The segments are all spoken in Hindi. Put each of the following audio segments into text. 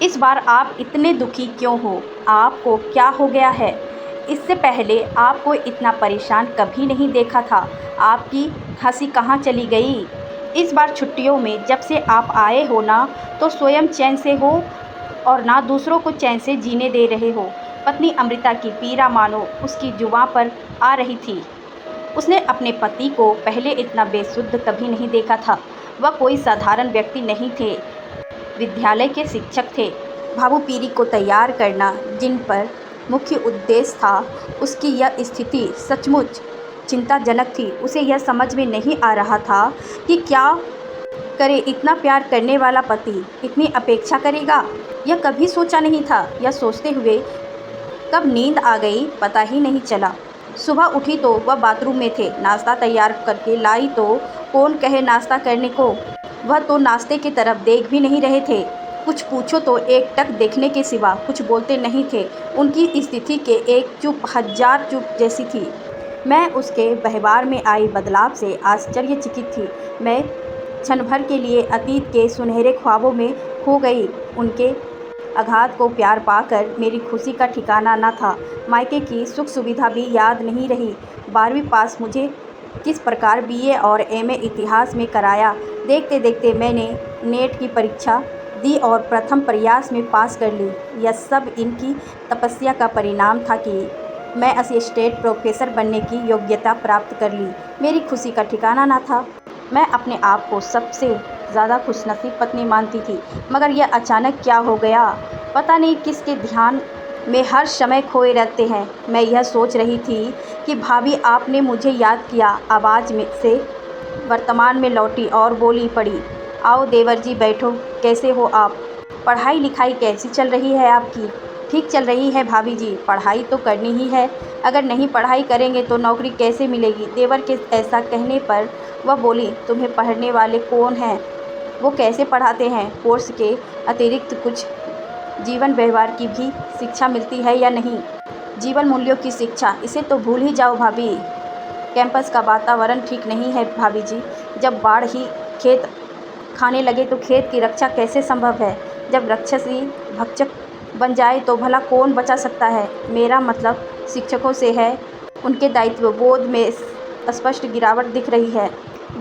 इस बार आप इतने दुखी क्यों हो? आपको क्या हो गया है? इससे पहले आपको इतना परेशान कभी नहीं देखा था। आपकी हँसी कहाँ चली गई? इस बार छुट्टियों में जब से आप आए हो ना, तो स्वयं चैन से हो और ना दूसरों को चैन से जीने दे रहे हो। पत्नी अमृता की पीड़ा मानो उसकी जुबां पर आ रही थी। उसने अपने पति को पहले इतना बेसुध कभी नहीं देखा था। वह कोई साधारण व्यक्ति नहीं थे, विद्यालय के शिक्षक थे। भावु पीढ़ी को तैयार करना जिन पर मुख्य उद्देश्य था, उसकी यह स्थिति सचमुच चिंताजनक थी। उसे यह समझ में नहीं आ रहा था कि क्या करे। इतना प्यार करने वाला पति इतनी अपेक्षा करेगा, यह कभी सोचा नहीं था। यह सोचते हुए कब नींद आ गई पता ही नहीं चला। सुबह उठी तो वह बाथरूम में थे। नाश्ता तैयार करके लाई तो कौन कहे नाश्ता करने को। वह तो नाश्ते की तरफ देख भी नहीं रहे थे। कुछ पूछो तो एक टक देखने के सिवा कुछ बोलते नहीं थे। उनकी स्थिति के एक चुप हजार चुप जैसी थी। मैं उसके व्यवहार में आई बदलाव से आश्चर्यचकित थी। मैं क्षण भर के लिए अतीत के सुनहरे ख्वाबों में खो गई। उनके आघात को प्यार पाकर मेरी खुशी का ठिकाना न था। मायके की सुख सुविधा भी याद नहीं रही। 12वीं पास मुझे किस प्रकार बीए और एमए इतिहास में कराया। देखते देखते मैंने नेट की परीक्षा दी और प्रथम प्रयास में पास कर ली। यह सब इनकी तपस्या का परिणाम था कि मैं असिस्टेंट प्रोफेसर बनने की योग्यता प्राप्त कर ली। मेरी खुशी का ठिकाना न था। मैं अपने आप को सबसे ज़्यादा खुशनसीब पत्नी मानती थी, मगर यह अचानक क्या हो गया? पता नहीं किसके ध्यान में हर समय खोए रहते हैं। मैं यह सोच रही थी कि भाभी आपने मुझे याद किया। आवाज़ में से वर्तमान में लौटी और बोली पड़ी, आओ देवर जी बैठो। कैसे हो आप? पढ़ाई लिखाई कैसी चल रही है आपकी? ठीक चल रही है भाभी जी। पढ़ाई तो करनी ही है, अगर नहीं पढ़ाई करेंगे तो नौकरी कैसे मिलेगी? देवर के ऐसा कहने पर वह बोली, तुम्हें पढ़ने वाले कौन हैं? वो कैसे पढ़ाते हैं? कोर्स के अतिरिक्त कुछ जीवन व्यवहार की भी शिक्षा मिलती है या नहीं? जीवन मूल्यों की शिक्षा, इसे तो भूल ही जाओ भाभी। कैंपस का वातावरण ठीक नहीं है भाभी जी। जब बाढ़ ही खेत खाने लगे तो खेत की रक्षा कैसे संभव है? जब राक्षसी भक्षक बन जाए तो भला कौन बचा सकता है? मेरा मतलब शिक्षकों से है। उनके दायित्व बोध में स्पष्ट गिरावट दिख रही है।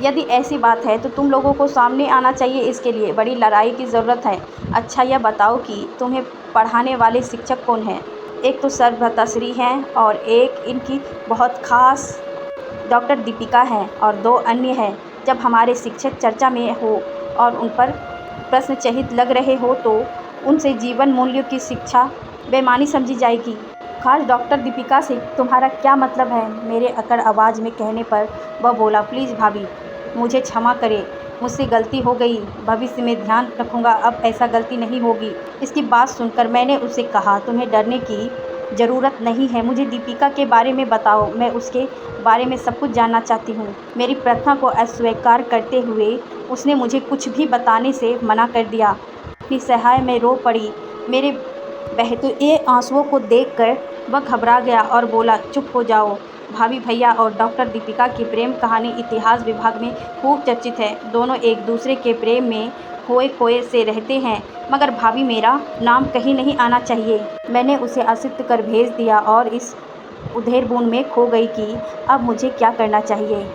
यदि ऐसी बात है तो तुम लोगों को सामने आना चाहिए। इसके लिए बड़ी लड़ाई की ज़रूरत है। अच्छा यह बताओ कि तुम्हें पढ़ाने वाले शिक्षक कौन हैं? एक तो सर भ्राताश्री हैं और एक इनकी बहुत खास डॉक्टर दीपिका हैं और 2 अन्य हैं। जब हमारे शिक्षक चर्चा में हो और उन पर प्रश्न चिन्ह लग रहे हो तो उनसे जीवन मूल्यों की शिक्षा बेमानी समझी जाएगी। खास डॉक्टर दीपिका से तुम्हारा क्या मतलब है? मेरे अकड़ आवाज़ में कहने पर वह बोला, प्लीज़ भाभी मुझे क्षमा करें, मुझसे गलती हो गई। भविष्य में ध्यान रखूँगा, अब ऐसा गलती नहीं होगी। इसकी बात सुनकर मैंने उसे कहा, तुम्हें डरने की ज़रूरत नहीं है। मुझे दीपिका के बारे में बताओ, मैं उसके बारे में सब कुछ जानना चाहती हूँ। मेरी प्रार्थना को अस्वीकार करते हुए उसने मुझे कुछ भी बताने से मना कर दिया। निस्सहाय मैं रो पड़ी। मेरे बहते हुए आंसुओं को देखकर वह घबरा गया और बोला, चुप हो जाओ। भाभी भैया और डॉक्टर दीपिका की प्रेम कहानी इतिहास विभाग में खूब चर्चित है। दोनों एक दूसरे के प्रेम में खोए खोए से रहते हैं, मगर भाभी मेरा नाम कहीं नहीं आना चाहिए। मैंने उसे असित कर भेज दिया और इस उधेड़ बुन में खो गई कि अब मुझे क्या करना चाहिए।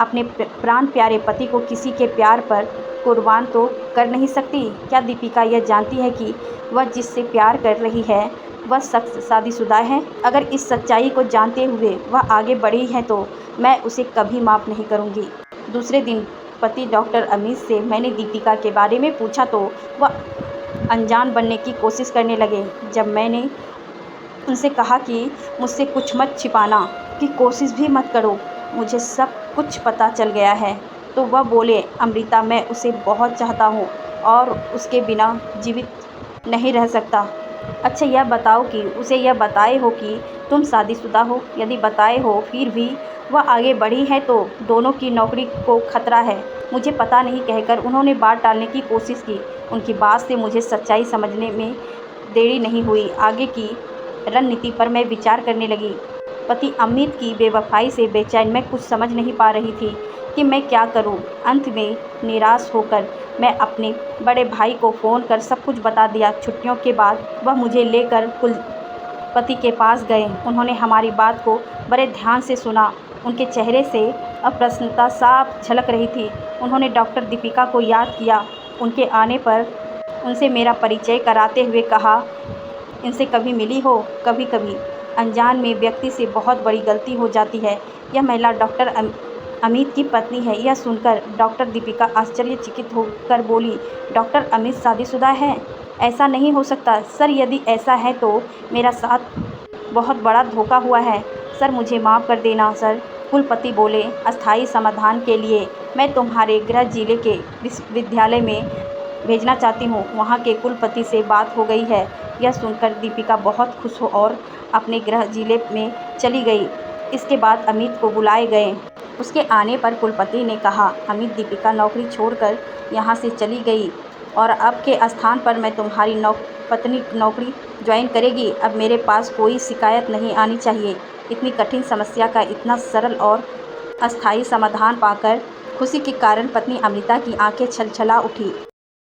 अपने प्राण प्यारे पति को किसी के प्यार पर कुर्बान तो कर नहीं सकती। क्या दीपिका यह जानती है कि वह जिससे प्यार कर रही है वह शख्स शादीशुदा है? अगर इस सच्चाई को जानते हुए वह आगे बढ़ी है तो मैं उसे कभी माफ़ नहीं करूँगी। दूसरे दिन पति डॉक्टर अमित से मैंने दीपिका के बारे में पूछा तो वह अनजान बनने की कोशिश करने लगे। जब मैंने उनसे कहा कि मुझसे कुछ मत छिपाना, की कोशिश भी मत करो, मुझे सब कुछ पता चल गया है, तो वह बोले, अमृता मैं उसे बहुत चाहता हूँ और उसके बिना जीवित नहीं रह सकता। अच्छा यह बताओ कि उसे यह बताए हो कि तुम शादीशुदा हो? यदि बताए हो फिर भी वह आगे बढ़ी है तो दोनों की नौकरी को खतरा है। मुझे पता नहीं कहकर उन्होंने बात टालने की कोशिश की। उनकी बात से मुझे सच्चाई समझने में देरी नहीं हुई। आगे की रणनीति पर मैं विचार करने लगी। पति अमित की बेवफाई से बेचैन मैं कुछ समझ नहीं पा रही थी। कि मैं क्या करूं। अंत में निराश होकर मैं अपने बड़े भाई को फ़ोन कर सब कुछ बता दिया। छुट्टियों के बाद वह मुझे लेकर कुलपति के पास गए। उन्होंने हमारी बात को बड़े ध्यान से सुना। उनके चेहरे से अप्रसन्नता साफ झलक रही थी। उन्होंने डॉक्टर दीपिका को याद किया। उनके आने पर उनसे मेरा परिचय कराते हुए कहा, इनसे कभी मिली हो? कभी-कभी अनजान में व्यक्ति से बहुत बड़ी गलती हो जाती है। यह महिला डॉक्टर अमित की पत्नी है। यह सुनकर डॉक्टर दीपिका आश्चर्यचकित होकर बोली, डॉक्टर अमित शादीशुदा है? ऐसा नहीं हो सकता। सर, यदि ऐसा है तो मेरा साथ बहुत बड़ा धोखा हुआ है। सर, मुझे माफ़ कर देना सर। कुलपति बोले, अस्थायी समाधान के लिए मैं तुम्हारे गृह जिले के विश्वविद्यालय में भेजना चाहती हूँ। वहाँ के कुलपति से बात हो गई है। यह सुनकर दीपिका बहुत खुश हो और अपने गृह जिले में चली गई। इसके बाद अमित को बुलाए गए। उसके आने पर कुलपति ने कहा, अमित, दीपिका नौकरी छोड़कर यहाँ से चली गई और अब के स्थान पर मैं तुम्हारी पत्नी नौकरी ज्वाइन करेगी। अब मेरे पास कोई शिकायत नहीं आनी चाहिए। इतनी कठिन समस्या का इतना सरल और अस्थायी समाधान पाकर खुशी के कारण पत्नी अमृता की आंखें छलछला उठी।